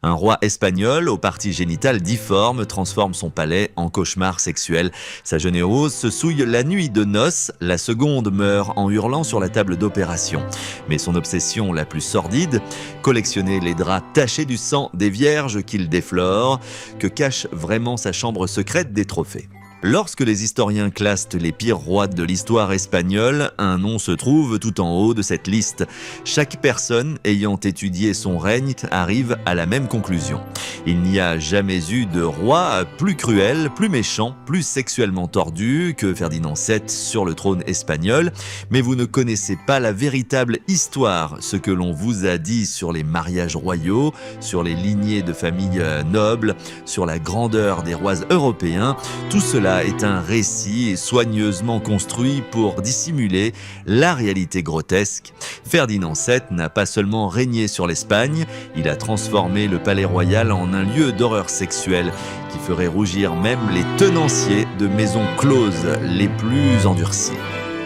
Un roi espagnol aux parties génitales difformes transforme son palais en cauchemar sexuel. Sa jeune héros se souille la nuit de noces, la seconde meurt en hurlant sur la table d'opération. Mais son obsession la plus sordide, collectionner les draps tachés du sang des vierges qu'il déflore, que cache vraiment sa chambre secrète des trophées. Lorsque les historiens classent les pires rois de l'histoire espagnole, un nom se trouve tout en haut de cette liste. Chaque personne ayant étudié son règne arrive à la même conclusion. Il n'y a jamais eu de roi plus cruel, plus méchant, plus sexuellement tordu que Ferdinand VII sur le trône espagnol. Mais vous ne connaissez pas la véritable histoire, ce que l'on vous a dit sur les mariages royaux, sur les lignées de familles nobles, sur la grandeur des rois européens. Tout cela est un récit soigneusement construit pour dissimuler la réalité grotesque. Ferdinand VII n'a pas seulement régné sur l'Espagne, il a transformé le palais royal en un lieu d'horreur sexuelle qui ferait rougir même les tenanciers de maisons closes les plus endurcis.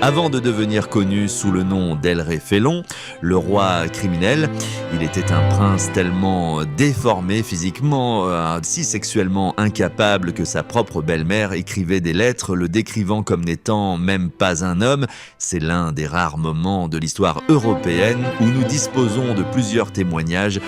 Avant de devenir connu sous le nom d'El Rey Félon, le roi criminel, il était un prince tellement déformé physiquement, si sexuellement incapable que sa propre belle-mère écrivait des lettres le décrivant comme n'étant même pas un homme. C'est l'un des rares moments de l'histoire européenne où nous disposons de plusieurs témoignages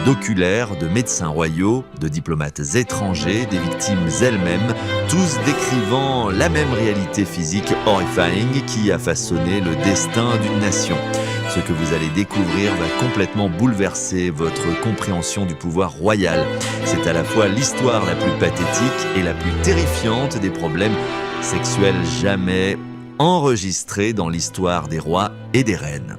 d'oculaires, de médecins royaux, de diplomates étrangers, des victimes elles-mêmes, tous décrivant la même réalité physique horrifying qui a façonné le destin d'une nation. Ce que vous allez découvrir va complètement bouleverser votre compréhension du pouvoir royal. C'est à la fois l'histoire la plus pathétique et la plus terrifiante des problèmes sexuels jamais enregistrés dans l'histoire des rois et des reines.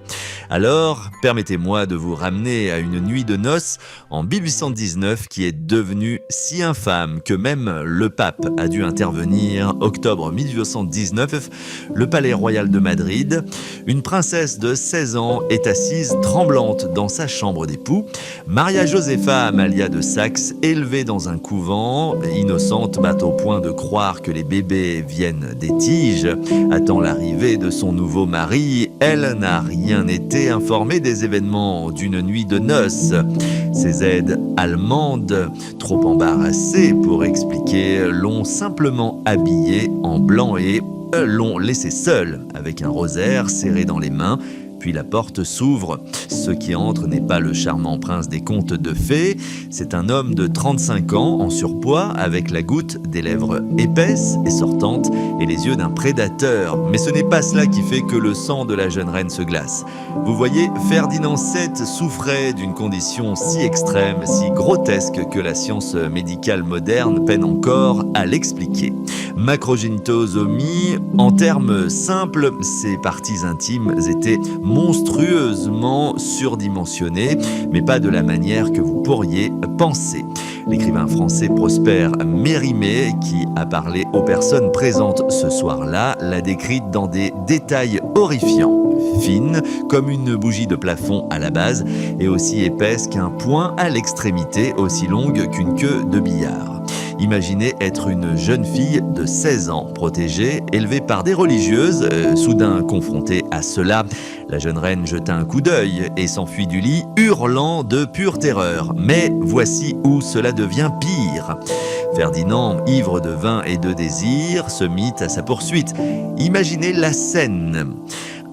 Alors, permettez-moi de vous ramener à une nuit de noces en 1819 qui est devenue si infâme que même le pape a dû intervenir. Octobre 1819, le palais royal de Madrid. Une princesse de 16 ans est assise tremblante dans sa chambre d'époux. Maria Josepha Amalia de Saxe, élevée dans un couvent, innocente au point de croire que les bébés viennent des tiges, attend l'arrivée de son nouveau mari. Elle n'a rien été informée des événements d'une nuit de noces. Ses aides allemandes, trop embarrassées pour expliquer, l'ont simplement habillée en blanc et l'ont laissée seule avec un rosaire serré dans les mains. Puis la porte s'ouvre. Ce qui entre n'est pas le charmant prince des contes de fées, c'est un homme de 35 ans en surpoids avec la goutte des lèvres épaisses et sortantes et les yeux d'un prédateur. Mais ce n'est pas cela qui fait que le sang de la jeune reine se glace. Vous voyez, Ferdinand VII souffrait d'une condition si extrême, si grotesque que la science médicale moderne peine encore à l'expliquer. Macrogenitosomie, en termes simples, ses parties intimes étaient monstrueusement surdimensionnées, mais pas de la manière que vous pourriez penser. L'écrivain français Prosper Mérimée, qui a parlé aux personnes présentes ce soir-là, l'a décrite dans des détails horrifiants. Fine, comme une bougie de plafond à la base, et aussi épaisse qu'un poing à l'extrémité, aussi longue qu'une queue de billard. Imaginez être une jeune fille de 16 ans, protégée, élevée par des religieuses, soudain confrontée à cela. La jeune reine jeta un coup d'œil et s'enfuit du lit, hurlant de pure terreur. Mais voici où cela devient pire. Ferdinand, ivre de vin et de désir, se mit à sa poursuite. Imaginez la scène.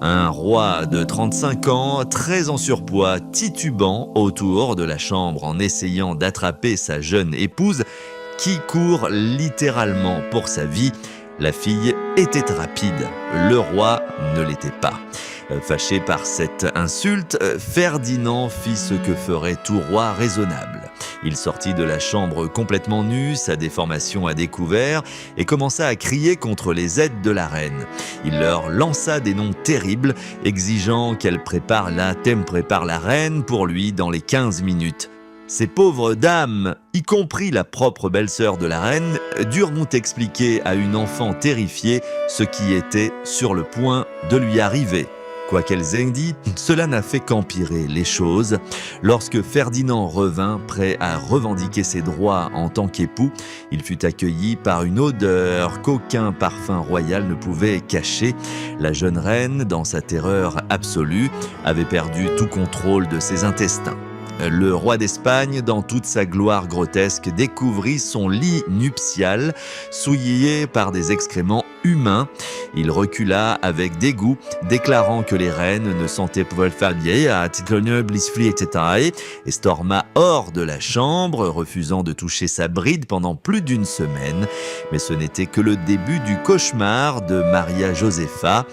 Un roi de 35 ans, très en surpoids, titubant autour de la chambre en essayant d'attraper sa jeune épouse, qui court littéralement pour sa vie. La fille était rapide, le roi ne l'était pas. Fâché par cette insulte, Ferdinand fit ce que ferait tout roi raisonnable. Il sortit de la chambre complètement nu, sa déformation à découvert, et commença à crier contre les aides de la reine. Il leur lança des noms terribles, exigeant qu'elle prépare la reine pour lui dans les 15 minutes. Ces pauvres dames, y compris la propre belle-sœur de la reine, durent expliquer à une enfant terrifiée ce qui était sur le point de lui arriver. Quoi qu'elles aient dit, cela n'a fait qu'empirer les choses. Lorsque Ferdinand revint, prêt à revendiquer ses droits en tant qu'époux, il fut accueilli par une odeur qu'aucun parfum royal ne pouvait cacher. La jeune reine, dans sa terreur absolue, avait perdu tout contrôle de ses intestins. le roi d'Espagne, dans toute sa gloire grotesque, découvrit son lit nuptial souillé par des excréments humains. Il recula avec dégoût, déclarant que les reines ne sentaient pas à etc. et storma hors de la chambre, refusant de toucher sa bride pendant plus d'une semaine. Mais ce n'était que le début du cauchemar de Maria Josefa.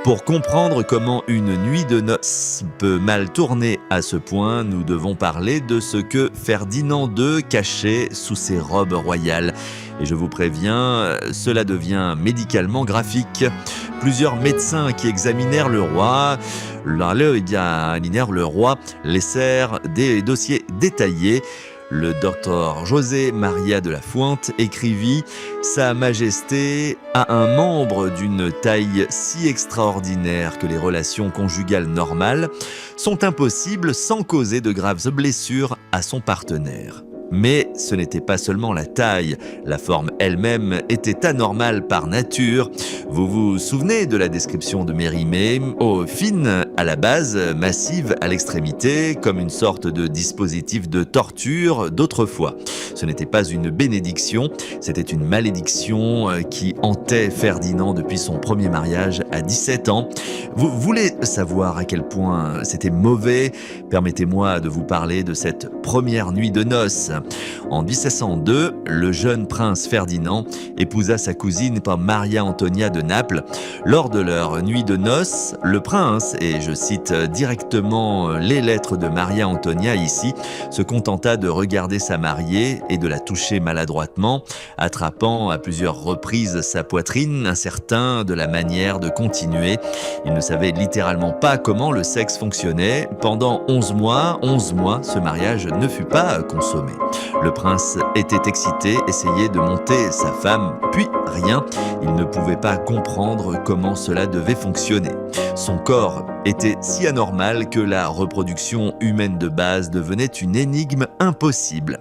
Pour comprendre comment une nuit de noces peut mal tourner à ce point, nous devons parler de ce que Ferdinand II cachait sous ses robes royales. Et je vous préviens, cela devient médicalement graphique. Plusieurs médecins qui examinèrent le roi, laissèrent des dossiers détaillés. Le docteur José María de la Fuente écrivit « Sa Majesté a un membre d'une taille si extraordinaire que les relations conjugales normales sont impossibles sans causer de graves blessures à son partenaire. » Mais ce n'était pas seulement la taille, la forme elle-même était anormale par nature. Vous vous souvenez de la description de Mérimée, fine à la base, massive à l'extrémité, comme une sorte de dispositif de torture d'autrefois. Ce n'était pas une bénédiction, c'était une malédiction qui hantait Ferdinand depuis son premier mariage à 17 ans. Vous voulez savoir à quel point c'était mauvais? Permettez-moi de vous parler de cette première nuit de noces. En 1702, le jeune prince Ferdinand épousa sa cousine Maria Antonia de Naples. Lors de leur nuit de noces, le prince, et je cite directement les lettres de Maria Antonia ici, se contenta de regarder sa mariée et de la toucher maladroitement, attrapant à plusieurs reprises sa poitrine, incertain de la manière de continuer. Il ne savait littéralement pas comment le sexe fonctionnait. Pendant 11 mois, ce mariage ne fut pas consommé. Le prince était excité, essayait de monter sa femme, puis rien. Il ne pouvait pas comprendre comment cela devait fonctionner. Son corps était si anormal que la reproduction humaine de base devenait une énigme impossible.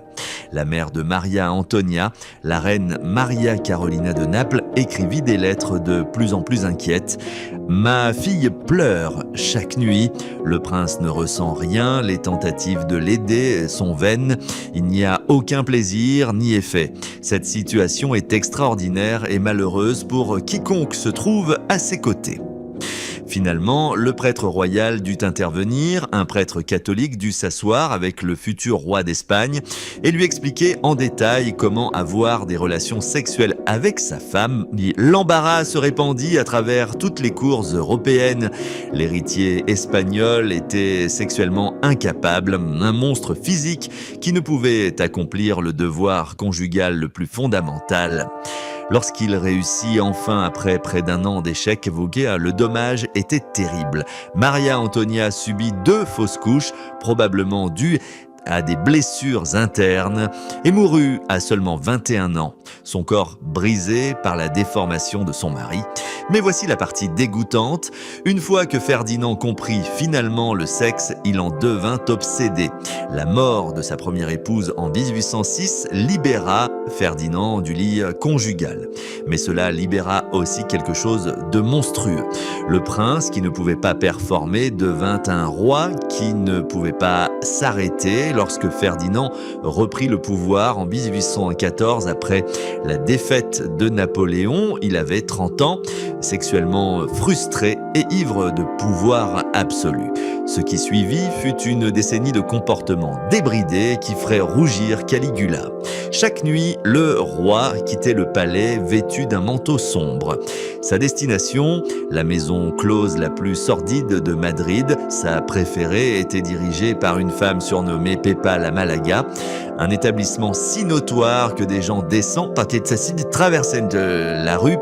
La mère de Maria Antonia, la reine Maria Carolina de Naples, écrivit des lettres de plus en plus inquiètes. « Ma fille pleure chaque nuit. Le prince ne ressent rien. Les tentatives de l'aider sont vaines. Il n'y a aucun plaisir ni effet. Cette situation est extraordinaire et malheureuse pour quiconque se trouve à ses côtés. » Finalement, le prêtre royal dut intervenir, un prêtre catholique dut s'asseoir avec le futur roi d'Espagne et lui expliquer en détail comment avoir des relations sexuelles avec sa femme. L'embarras se répandit à travers toutes les cours européennes. L'héritier espagnol était sexuellement incapable, un monstre physique qui ne pouvait accomplir le devoir conjugal le plus fondamental. Lorsqu'il réussit enfin après près d'un an d'échecs, le dommage était terrible. Maria Antonia subit 2 fausses couches, probablement dues à des blessures internes, et mourut à seulement 21 ans, son corps brisé par la déformation de son mari. Mais voici la partie dégoûtante. Une fois que Ferdinand comprit finalement le sexe, il en devint obsédé. La mort de sa première épouse en 1806 libéra Ferdinand du lit conjugal. Mais cela libéra aussi quelque chose de monstrueux. Le prince, qui ne pouvait pas performer, devint un roi qui ne pouvait pas s'arrêter. Lorsque Ferdinand reprit le pouvoir en 1814 après la défaite de Napoléon, il avait 30 ans, sexuellement frustré et ivre de pouvoir absolu. Ce qui suivit fut une décennie de comportements débridés qui ferait rougir Caligula. Chaque nuit, le roi quittait le palais vêtu d'un manteau sombre. Sa destination, la maison close la plus sordide de Madrid, sa préférée, était dirigée par une femme surnommée Pepa la Malaga, un établissement si notoire que des gens décents traversaient la rue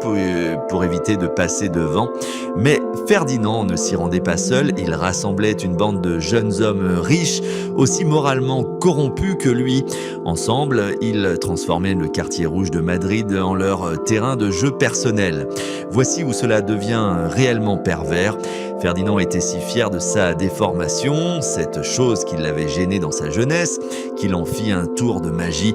pour éviter de passer devant. Mais Ferdinand ne s'y rendait pas seul, il rassemblait une bande de jeunes hommes riches, aussi moralement corrompus que lui. Ensemble, ils transformaient le quartier rouge de Madrid en leur terrain de jeu personnel. Voici où cela devient réellement pervers. Ferdinand était si fier de sa déformation, cette chose qui l'avait gêné dans sa jeunesse, qu'il en fit un tour de magie.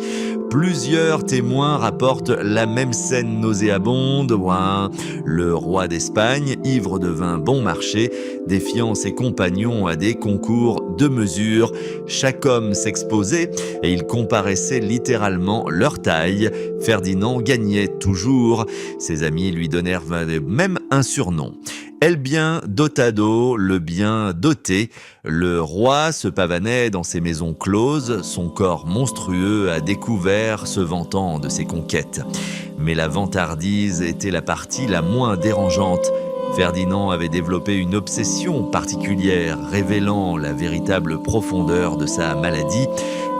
Plusieurs témoins rapportent la même scène nauséabonde. Ouin, le roi d'Espagne, ivre de vin bon marché, défiant ses compagnons à des concours de mesure. Chaque homme s'exposait et il comparaissait littéralement leur taille. Ferdinand gagnait toujours. Ses amis lui donnèrent même un surnom. El bien dotado, le bien doté. Le roi se pavanait dans ses maisons closes, son corps monstrueux à découvert se vantant de ses conquêtes. Mais la vantardise était la partie la moins dérangeante. Ferdinand avait développé une obsession particulière, révélant la véritable profondeur de sa maladie.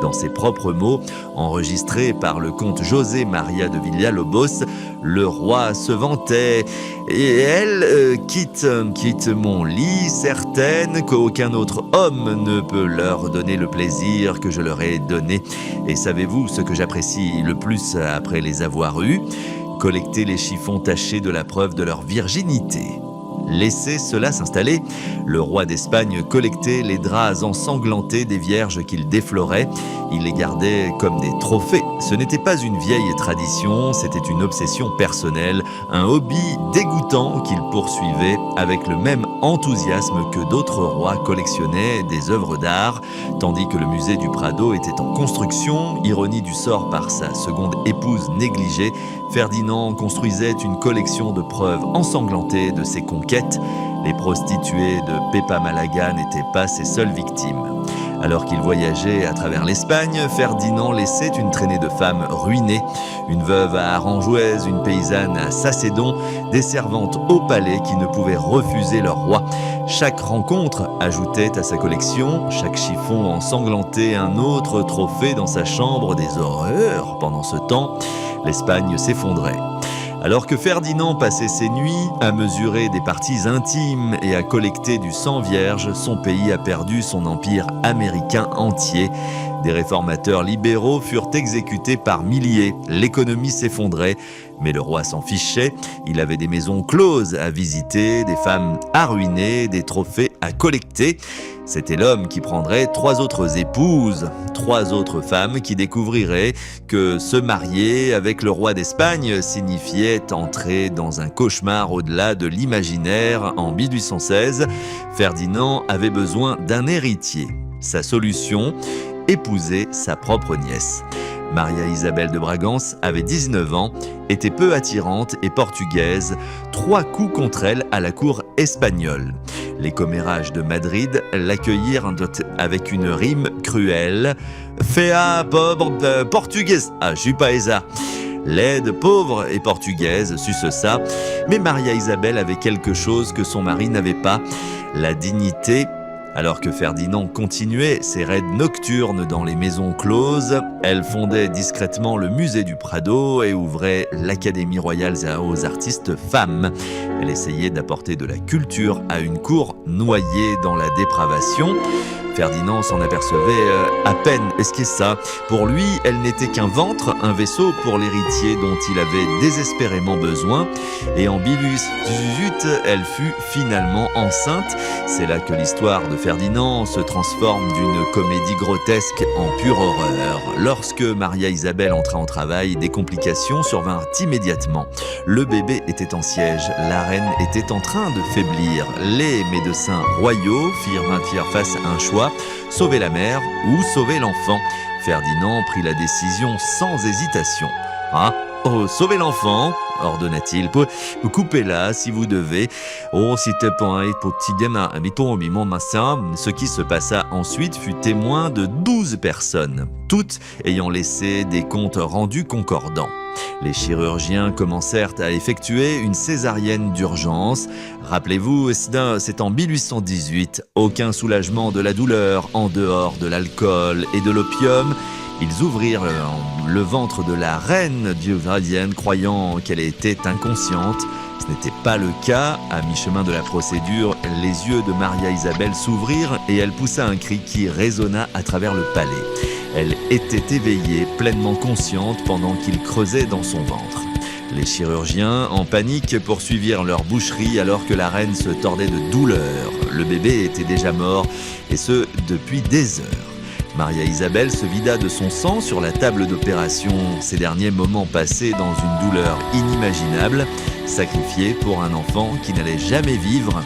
Dans ses propres mots, enregistrés par le comte José Maria de Villalobos, le roi se vantait « Et elle quitte mon lit, certaine qu'aucun autre homme ne peut leur donner le plaisir que je leur ai donné. Et savez-vous ce que j'apprécie le plus après les avoir eus ? Collecter les chiffons tachés de la preuve de leur virginité. » Laissez cela s'installer, le roi d'Espagne collectait les draps ensanglantés des vierges qu'il déflorait. Il les gardait comme des trophées. Ce n'était pas une vieille tradition, c'était une obsession personnelle, un hobby dégoûtant qu'il poursuivait avec le même enthousiasme que d'autres rois collectionnaient des œuvres d'art, tandis que le musée du Prado était en construction, ironie du sort par sa seconde épouse négligée. Ferdinand construisait une collection de preuves ensanglantées de ses conquêtes. Les prostituées de Pepa Malaga n'étaient pas ses seules victimes. Alors qu'il voyageait à travers l'Espagne, Ferdinand laissait une traînée de femmes ruinées. Une veuve à Aranjuez, une paysanne à Sacédon, des servantes au palais qui ne pouvaient refuser leur roi. Chaque rencontre ajoutait à sa collection, chaque chiffon ensanglantait un autre trophée dans sa chambre des horreurs. Pendant ce temps, l'Espagne s'effondrait. Alors que Ferdinand passait ses nuits à mesurer des parties intimes et à collecter du sang vierge, son pays a perdu son empire américain entier. Des réformateurs libéraux furent exécutés par milliers. L'économie s'effondrait, mais le roi s'en fichait. Il avait des maisons closes à visiter, des femmes à ruiner, des trophées à collecter. C'était l'homme qui prendrait 3 autres épouses, 3 autres femmes qui découvriraient que se marier avec le roi d'Espagne signifiait entrer dans un cauchemar au-delà de l'imaginaire. En 1816, Ferdinand avait besoin d'un héritier. Sa solution, épouser sa propre nièce. Maria Isabelle de Bragance avait 19 ans, était peu attirante et portugaise, 3 coups contre elle à la cour espagnole. Les commérages de Madrid l'accueillirent avec une rime cruelle. « Fea pobre portugaise, jupaesa ». Laide, pauvre et portugaise suce ça, mais Maria Isabelle avait quelque chose que son mari n'avait pas, la dignité. Alors que Ferdinand continuait ses raids nocturnes dans les maisons closes, elle fondait discrètement le musée du Prado et ouvrait l'Académie royale aux artistes femmes. Elle essayait d'apporter de la culture à une cour noyée dans la dépravation. Ferdinand s'en apercevait à peine. Est-ce que ça ? Pour lui, elle n'était qu'un ventre, un vaisseau pour l'héritier dont il avait désespérément besoin. Et en 1818, elle fut finalement enceinte. C'est là que l'histoire de Ferdinand se transforme d'une comédie grotesque en pure horreur. Lorsque Maria Isabelle entra en travail, des complications survinrent immédiatement. Le bébé était en siège, la reine était en train de faiblir. Les médecins royaux firent face à un choix: sauver la mère ou sauver l'enfant. Ferdinand prit la décision sans hésitation. Sauvez l'enfant, ordonna-t-il. Coupez-la si vous devez. Ce qui se passa ensuite fut témoin de 12 personnes, toutes ayant laissé des comptes rendus concordants. Les chirurgiens commencèrent à effectuer une césarienne d'urgence. Rappelez-vous, c'est en 1818. Aucun soulagement de la douleur en dehors de l'alcool et de l'opium. Ils ouvrirent le ventre de la reine dieuvradienne, croyant qu'elle était inconsciente. Ce n'était pas le cas. À mi-chemin de la procédure, les yeux de Maria Isabelle s'ouvrirent et elle poussa un cri qui résonna à travers le palais. Elle était éveillée, pleinement consciente pendant qu'il creusait dans son ventre. Les chirurgiens, en panique, poursuivirent leur boucherie alors que la reine se tordait de douleur. Le bébé était déjà mort, et ce, depuis des heures. Maria Isabelle se vida de son sang sur la table d'opération, ces derniers moments passés dans une douleur inimaginable, sacrifiée pour un enfant qui n'allait jamais vivre.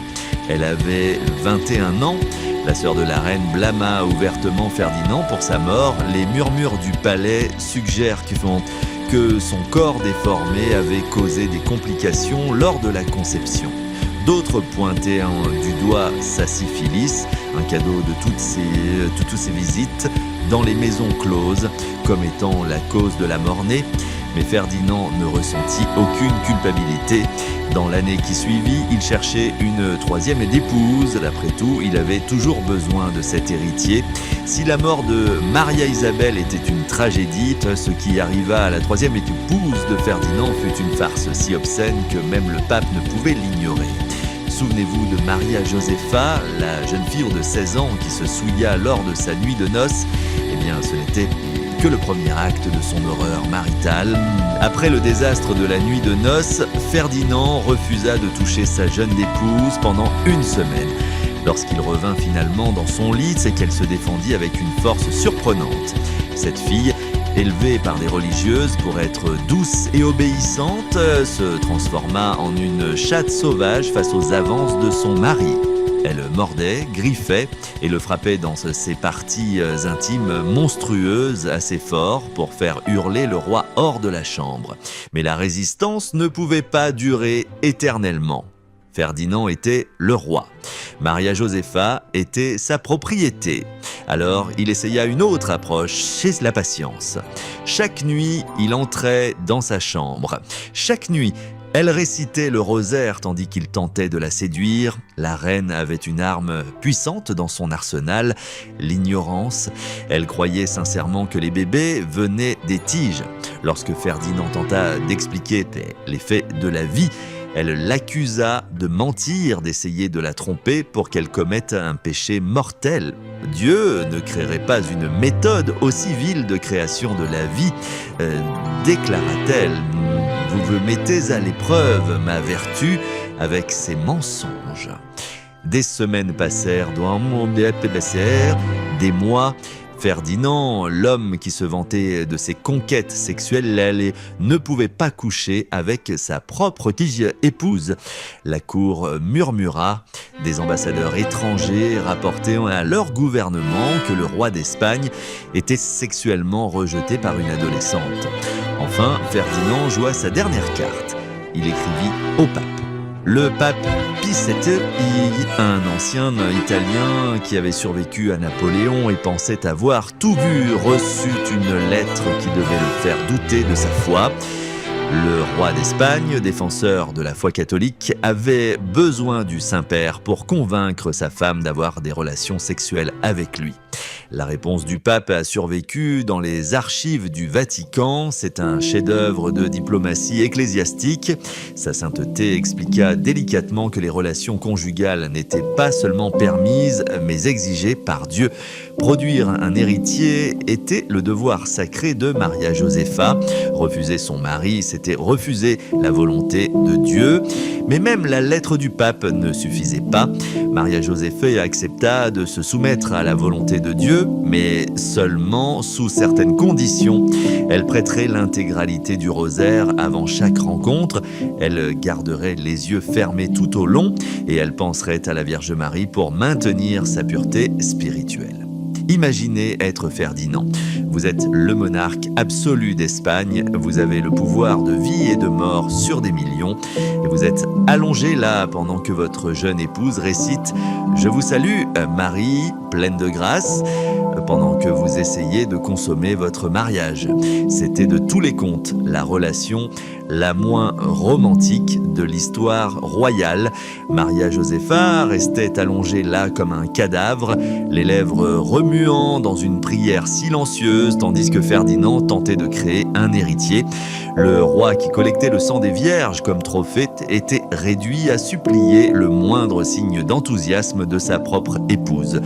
Elle avait 21 ans. La sœur de la reine blâma ouvertement Ferdinand pour sa mort. Les murmures du palais suggèrent que son corps déformé avait causé des complications lors de la conception. D'autres pointaient du doigt sa syphilis, un cadeau de toutes ces visites dans les maisons closes, comme étant la cause de la mort-née. Mais Ferdinand ne ressentit aucune culpabilité. Dans l'année qui suivit, il cherchait une troisième épouse. D'après tout, il avait toujours besoin de cet héritier. Si la mort de Maria Isabelle était une tragédie, ce qui arriva à la troisième épouse de Ferdinand fut une farce si obscène que même le pape ne pouvait l'ignorer. Souvenez-vous de Maria Josepha, la jeune fille de 16 ans qui se souilla lors de sa nuit de noces. Eh bien, ce n'était que le premier acte de son horreur maritale. Après le désastre de la nuit de noces, Ferdinand refusa de toucher sa jeune épouse pendant une semaine. Lorsqu'il revint finalement dans son lit, c'est qu'elle se défendit avec une force surprenante. Cette fille, élevée par des religieuses pour être douce et obéissante, se transforma en une chatte sauvage face aux avances de son mari. Elle mordait, griffait et le frappait dans ses parties intimes monstrueuses assez fort pour faire hurler le roi hors de la chambre. Mais la résistance ne pouvait pas durer éternellement. Ferdinand était le roi. Maria Josepha était sa propriété. Alors, il essaya une autre approche chez la patience. Chaque nuit, il entrait dans sa chambre. Chaque nuit, elle récitait le rosaire tandis qu'il tentait de la séduire. La reine avait une arme puissante dans son arsenal, l'ignorance. Elle croyait sincèrement que les bébés venaient des tiges. Lorsque Ferdinand tenta d'expliquer les faits de la vie, elle l'accusa de mentir, d'essayer de la tromper pour qu'elle commette un péché mortel. Dieu ne créerait pas une méthode aussi vile de création de la vie, déclara-t-elle. Vous me mettez à l'épreuve ma vertu avec ces mensonges. Des semaines passèrent, des mois. Ferdinand, l'homme qui se vantait de ses conquêtes sexuelles, ne pouvait pas coucher avec sa propre épouse. La cour murmura. Des ambassadeurs étrangers rapportaient à leur gouvernement que le roi d'Espagne était sexuellement rejeté par une adolescente. Enfin, Ferdinand joua sa dernière carte. Il écrivit au pape. Le pape Pie VII, un ancien Italien qui avait survécu à Napoléon et pensait avoir tout vu, reçut une lettre qui devait le faire douter de sa foi. Le roi d'Espagne, défenseur de la foi catholique, avait besoin du Saint-Père pour convaincre sa femme d'avoir des relations sexuelles avec lui. La réponse du pape a survécu dans les archives du Vatican. C'est un chef-d'œuvre de diplomatie ecclésiastique. Sa sainteté expliqua délicatement que les relations conjugales n'étaient pas seulement permises, mais exigées par Dieu. Produire un héritier était le devoir sacré de Maria Josepha. Refuser son mari, c'était refuser la volonté de Dieu. Mais même la lettre du pape ne suffisait pas. Maria Josepha accepta de se soumettre à la volonté de Dieu, mais seulement sous certaines conditions. Elle prêterait l'intégralité du rosaire avant chaque rencontre. Elle garderait les yeux fermés tout au long et elle penserait à la Vierge Marie pour maintenir sa pureté spirituelle. Imaginez être Ferdinand. Vous êtes le monarque absolu d'Espagne, vous avez le pouvoir de vie et de mort sur des millions, et vous êtes allongé là pendant que votre jeune épouse récite « Je vous salue, Marie, pleine de grâce », pendant que vous essayez de consommer votre mariage. C'était de tous les contes la relation la moins romantique de l'histoire royale. Maria Josepha restait allongée là comme un cadavre, les lèvres remuant dans une prière silencieuse, tandis que Ferdinand tentait de créer un héritier. Le roi qui collectait le sang des vierges comme trophée était réduit à supplier le moindre signe d'enthousiasme de sa propre épouse.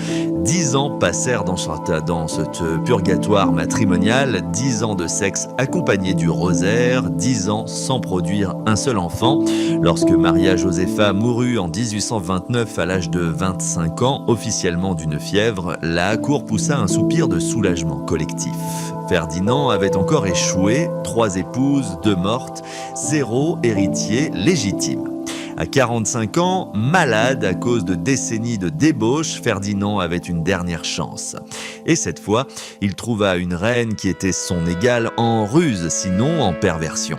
10 ans passèrent dans ce purgatoire matrimonial, 10 ans de sexe accompagné du rosaire, 10 ans sans produire un seul enfant. Lorsque Maria Josepha mourut en 1829 à l'âge de 25 ans, officiellement d'une fièvre, la cour poussa un soupir de soulagement collectif. Ferdinand avait encore échoué, 3 épouses, 2 mortes, 0 héritier légitime. À 45 ans, malade à cause de décennies de débauche, Ferdinand avait une dernière chance. Et cette fois, il trouva une reine qui était son égale en ruse, sinon en perversion.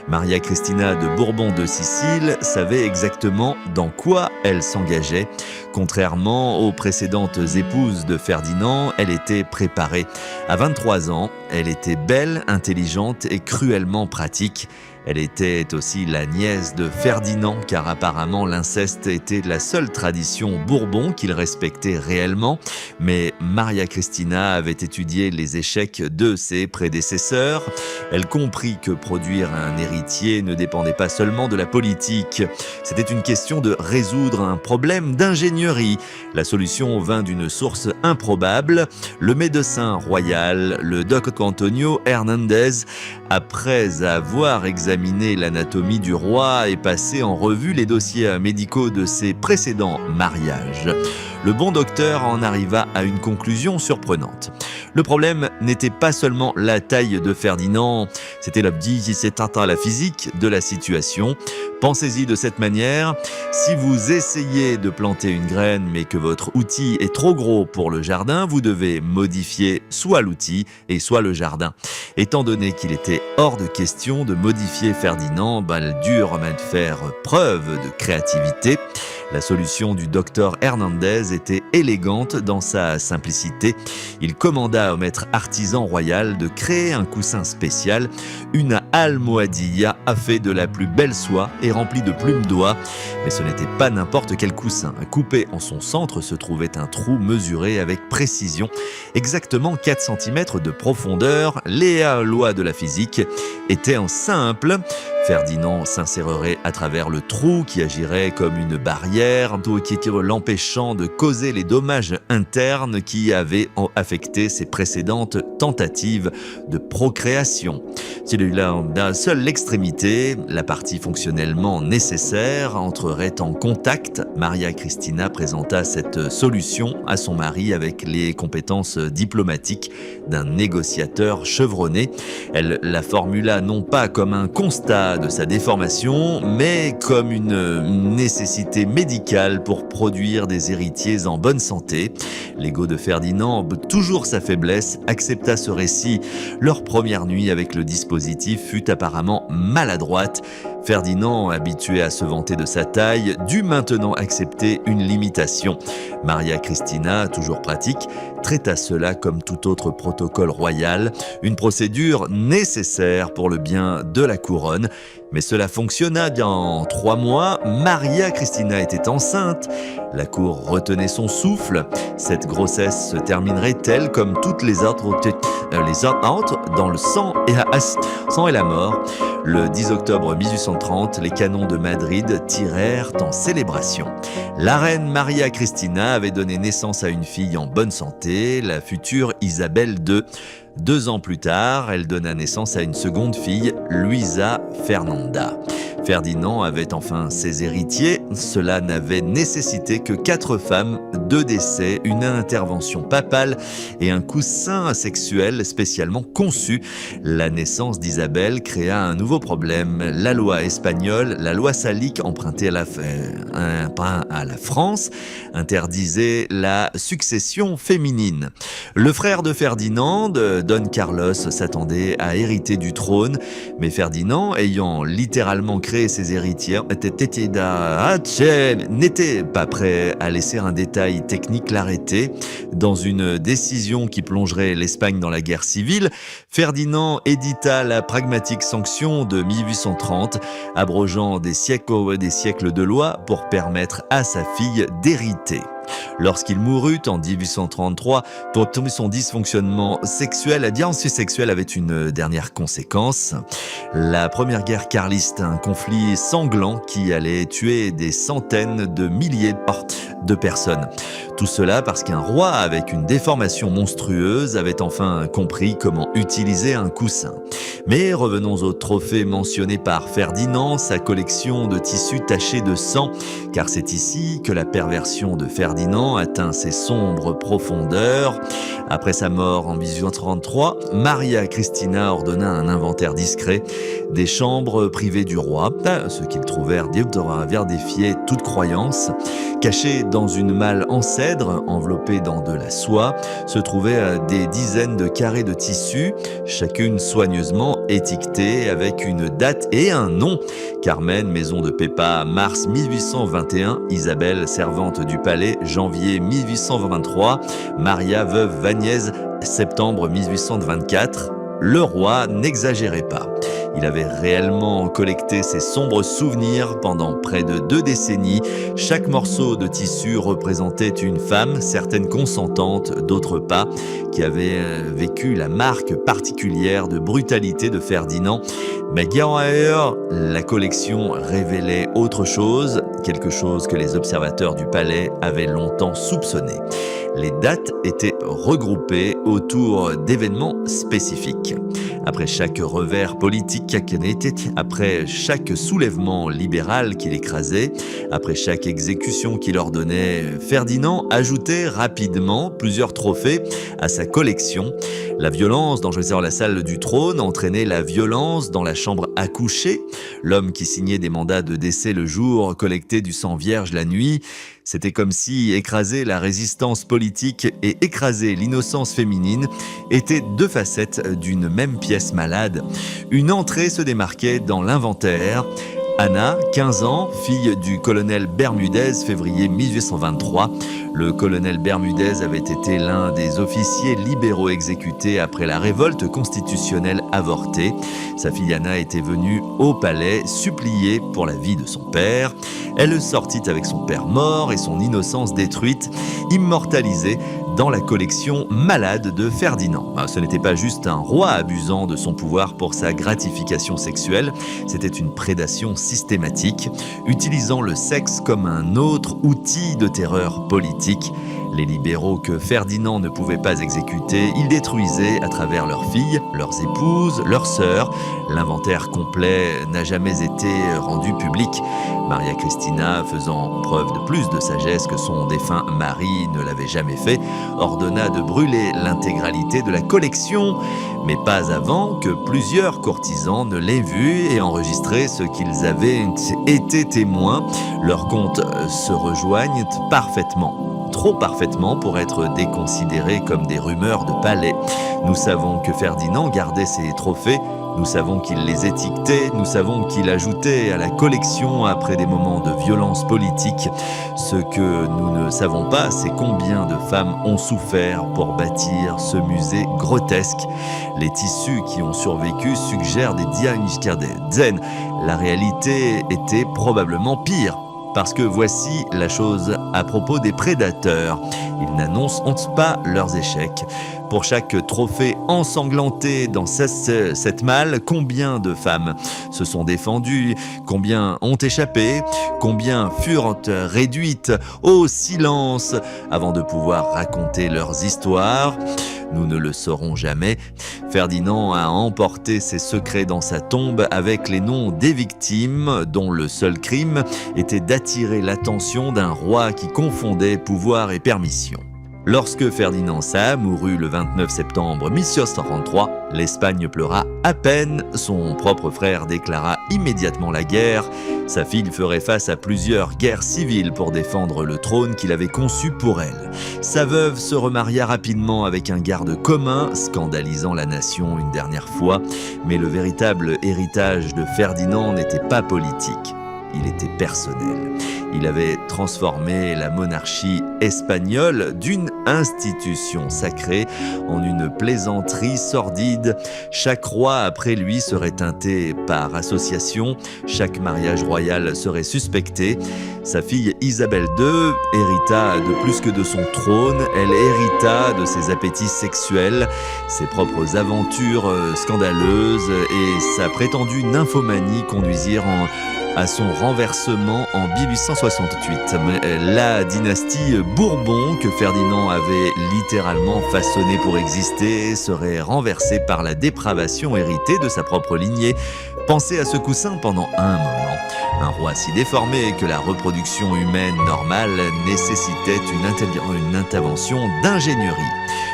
Maria Cristina de Bourbon de Sicile savait exactement dans quoi elle s'engageait. Contrairement aux précédentes épouses de Ferdinand, elle était préparée. À 23 ans, elle était belle, intelligente et cruellement pratique. Elle était aussi la nièce de Ferdinand, car apparemment l'inceste était la seule tradition Bourbon qu'il respectait réellement. Mais Maria Cristina avait étudié les échecs de ses prédécesseurs. Elle comprit que produire un héritier ne dépendait pas seulement de la politique. C'était une question de résoudre un problème d'ingénierie. La solution vint d'une source improbable. Le médecin royal, le Doc Antonio Hernandez, après avoir examiné l'anatomie du roi et passé en revue les dossiers médicaux de ses précédents mariages, le bon docteur en arriva à une conclusion surprenante. Le problème n'était pas seulement la taille de Ferdinand, c'était la physique de la situation. Pensez-y de cette manière, si vous essayez de planter une graine mais que votre outil est trop gros pour le jardin, vous devez modifier soit l'outil et soit le jardin. Étant donné qu'il était hors de question de modifier Ferdinand, il dut faire preuve de créativité. La solution du docteur Hernandez était élégante dans sa simplicité. Il commanda au maître artisan royal de créer un coussin spécial, une almohadilla faite de la plus belle soie et remplie de plumes d'oie. Mais ce n'était pas n'importe quel coussin. Coupé en son centre se trouvait un trou mesuré avec précision, exactement 4 cm de profondeur. Les lois de la physique étaient en simple. Ferdinand s'insérerait à travers le trou qui agirait comme une barrière, l'empêchant de causer les dommages internes qui avaient affecté ses précédentes tentatives de procréation. Seule l'extrémité, la partie fonctionnellement nécessaire, entrerait en contact. Maria Cristina présenta cette solution à son mari avec les compétences diplomatiques d'un négociateur chevronné. Elle la formula non pas comme un constat de sa déformation, mais comme une nécessité médicale pour produire des héritiers en bonne santé. L'ego de Ferdinand, toujours sa faiblesse, accepta ce récit. Leur première nuit avec le dispositif fut apparemment maladroite. Ferdinand, habitué à se vanter de sa taille, dut maintenant accepter une limitation. Maria Cristina, toujours pratique, traita cela comme tout autre protocole royal, une procédure nécessaire pour le bien de la couronne. Mais cela fonctionna bien. En 3 mois, Maria Cristina était enceinte. La cour retenait son souffle. Cette grossesse se terminerait-elle comme toutes les autres dans le sang et la mort. Le 10 octobre 1830, les canons de Madrid tirèrent en célébration. La reine Maria Cristina avait donné naissance à une fille en bonne santé, la future Isabelle II. 2 ans plus tard, elle donna naissance à une seconde fille, Luisa Fernanda. Ferdinand avait enfin ses héritiers. Cela n'avait nécessité que 4 femmes, 2 décès, une intervention papale et un coussin sexuel spécialement conçu. La naissance d'Isabelle créa un nouveau problème. La loi espagnole, la loi salique empruntée à la France, interdisait la succession féminine. Le frère de Ferdinand, Don Carlos, s'attendait à hériter du trône, mais Ferdinand, ayant littéralement créé ses héritières, n'était pas prêt à laisser un détail technique l'arrêter. Dans une décision qui plongerait l'Espagne dans la guerre civile, Ferdinand édita la pragmatique sanction de 1830, abrogeant des siècles de lois pour permettre à sa fille d'hériter. Lorsqu'il mourut en 1833, pour son dysfonctionnement sexuel, la violence sexuelle avait une dernière conséquence. La première guerre carliste, un conflit sanglant qui allait tuer des centaines de milliers de personnes. Tout cela parce qu'un roi avec une déformation monstrueuse avait enfin compris comment utiliser un coussin. Mais revenons au trophée mentionné par Ferdinand, sa collection de tissus tachés de sang, car c'est ici que la perversion de Ferdinand atteint ses sombres profondeurs. Après sa mort en 1833, Maria Cristina ordonna un inventaire discret des chambres privées du roi, ce qu'ils trouvèrent devra défier toute croyance. Cachés dans une malle en cèdre, enveloppée dans de la soie, se trouvaient des dizaines de carrés de tissu, chacune soigneusement étiquetée avec une date et un nom. Carmen, maison de Pépa, mars 1821, Isabelle, servante du palais, janvier 1823, Maria, veuve Vagnès, septembre 1824. Le roi n'exagérait pas. Il avait réellement collecté ses sombres souvenirs pendant près de 2 décennies. Chaque morceau de tissu représentait une femme, certaines consentantes, d'autres pas, qui avaient vécu la marque particulière de brutalité de Ferdinand. Mais guère ailleurs, la collection révélait autre chose, quelque chose que les observateurs du palais avaient longtemps soupçonné. Les dates étaient regroupées autour d'événements spécifiques. Après chaque revers politique, après chaque soulèvement libéral qu'il écrasait, après chaque exécution qu'il ordonnait, Ferdinand ajoutait rapidement plusieurs trophées à sa collection. La violence dans la salle du trône entraînait la violence dans la chambre à coucher. L'homme qui signait des mandats de décès le jour collectait du sang vierge la nuit. C'était comme si écraser la résistance politique et écraser l'innocence féminine étaient 2 facettes d'une même pièce malade. Une entrée se démarquait dans l'inventaire. Anna, 15 ans, fille du colonel Bermudez, février 1823. Le colonel Bermudez avait été l'un des officiers libéraux exécutés après la révolte constitutionnelle avortée. Sa fille Anna était venue au palais supplier pour la vie de son père. Elle sortit avec son père mort et son innocence détruite, immortalisée dans la collection malade de Ferdinand. Ce n'était pas juste un roi abusant de son pouvoir pour sa gratification sexuelle, c'était une prédation systématique, utilisant le sexe comme un autre outil de terreur politique. Les libéraux que Ferdinand ne pouvait pas exécuter, il détruisait à travers leurs filles, leurs épouses, leurs sœurs. L'inventaire complet n'a jamais été rendu public. Maria Cristina, faisant preuve de plus de sagesse que son défunt mari ne l'avait jamais fait, ordonna de brûler l'intégralité de la collection, mais pas avant que plusieurs courtisans ne l'aient vu et enregistré ce qu'ils avaient été témoins. Leurs comptes se rejoignent parfaitement. Trop parfaitement pour être déconsidérés comme des rumeurs de palais. Nous savons que Ferdinand gardait ses trophées, nous savons qu'il les étiquetait, nous savons qu'il ajoutait à la collection après des moments de violence politique. Ce que nous ne savons pas, c'est combien de femmes ont souffert pour bâtir ce musée grotesque. Les tissus qui ont survécu suggèrent des diagnostics. La réalité était probablement pire. Parce que voici la chose à propos des prédateurs. Ils n'annoncent pas leurs échecs. Pour chaque trophée ensanglanté dans cette malle, combien de femmes se sont défendues, combien ont échappé, combien furent réduites au silence avant de pouvoir raconter leurs histoires. Nous ne le saurons jamais. Ferdinand a emporté ses secrets dans sa tombe avec les noms des victimes, dont le seul crime était d'attirer l'attention d'un roi qui confondait pouvoir et permission. Lorsque Ferdinand Saa mourut le 29 septembre 1633, l'Espagne pleura à peine. Son propre frère déclara immédiatement la guerre. Sa fille ferait face à plusieurs guerres civiles pour défendre le trône qu'il avait conçu pour elle. Sa veuve se remaria rapidement avec un garde commun, scandalisant la nation une dernière fois. Mais le véritable héritage de Ferdinand n'était pas politique, il était personnel. Il avait transformé la monarchie espagnole d'une institution sacrée en une plaisanterie sordide. Chaque roi après lui serait teinté par association, chaque mariage royal serait suspecté. Sa fille Isabelle II hérita de plus que de son trône, elle hérita de ses appétits sexuels, ses propres aventures scandaleuses et sa prétendue nymphomanie conduisirent à son renversement en 1868. Mais la dynastie Bourbon, que Ferdinand avait littéralement façonnée pour exister, serait renversée par la dépravation héritée de sa propre lignée. Pensez à ce coussin pendant un moment. Un roi si déformé que la reproduction humaine normale nécessitait une intervention d'ingénierie.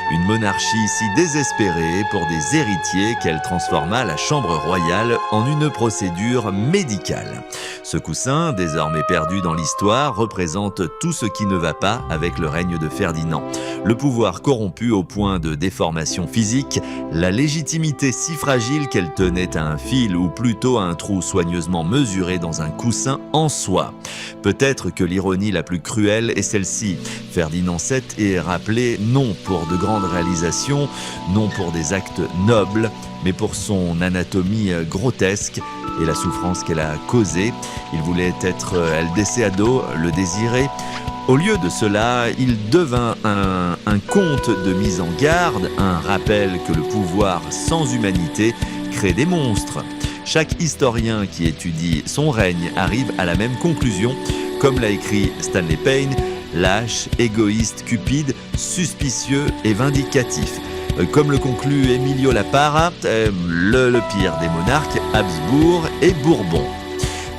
Une monarchie si désespérée pour des héritiers qu'elle transforma la chambre royale en une procédure médicale. Ce coussin, désormais perdu dans l'histoire, représente tout ce qui ne va pas avec le règne de Ferdinand. Le pouvoir corrompu au point de déformation physique, la légitimité si fragile qu'elle tenait à un fil ou plutôt à un trou soigneusement mesuré dans un coussin en soie. Peut-être que l'ironie la plus cruelle est celle-ci. Ferdinand VII est rappelé non pour de grandes réalisations, non pour des actes nobles, mais pour son anatomie grotesque et la souffrance qu'elle a causée. Il voulait être El Deseado, le désiré. Au lieu de cela, il devint un conte de mise en garde, un rappel que le pouvoir sans humanité crée des monstres. Chaque historien qui étudie son règne arrive à la même conclusion, comme l'a écrit Stanley Payne, lâche, égoïste, cupide, suspicieux et vindicatif. Comme le conclut Emilio La Parra, le pire des monarques, Habsbourg et Bourbon.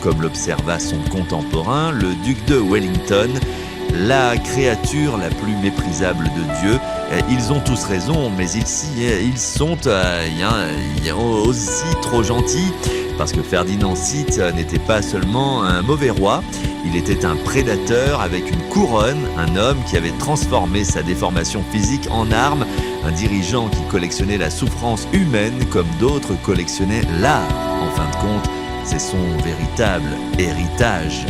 Comme l'observa son contemporain, le duc de Wellington, la créature la plus méprisable de Dieu. Ils ont tous raison, mais ils sont aussi trop gentils, parce que Ferdinand VI n'était pas seulement un mauvais roi, il était un prédateur avec une couronne, un homme qui avait transformé sa déformation physique en arme, un dirigeant qui collectionnait la souffrance humaine comme d'autres collectionnaient l'art. En fin de compte, c'est son véritable héritage.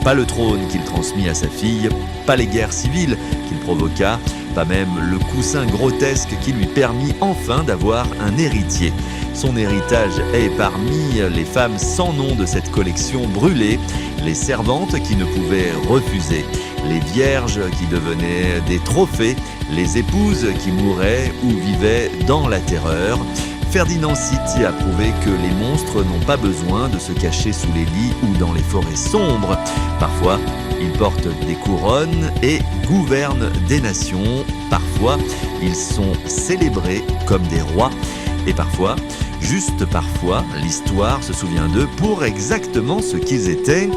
Pas le trône qu'il transmit à sa fille, pas les guerres civiles qu'il provoqua, pas même le coussin grotesque qui lui permit enfin d'avoir un héritier. Son héritage est parmi les femmes sans nom de cette collection brûlée, les servantes qui ne pouvaient refuser, les vierges qui devenaient des trophées, les épouses qui mouraient ou vivaient dans la terreur. Ferdinand VII a prouvé que les monstres n'ont pas besoin de se cacher sous les lits ou dans les forêts sombres. Parfois, ils portent des couronnes et gouvernent des nations. Parfois, ils sont célébrés comme des rois. Et parfois, juste parfois, l'histoire se souvient d'eux pour exactement ce qu'ils étaient.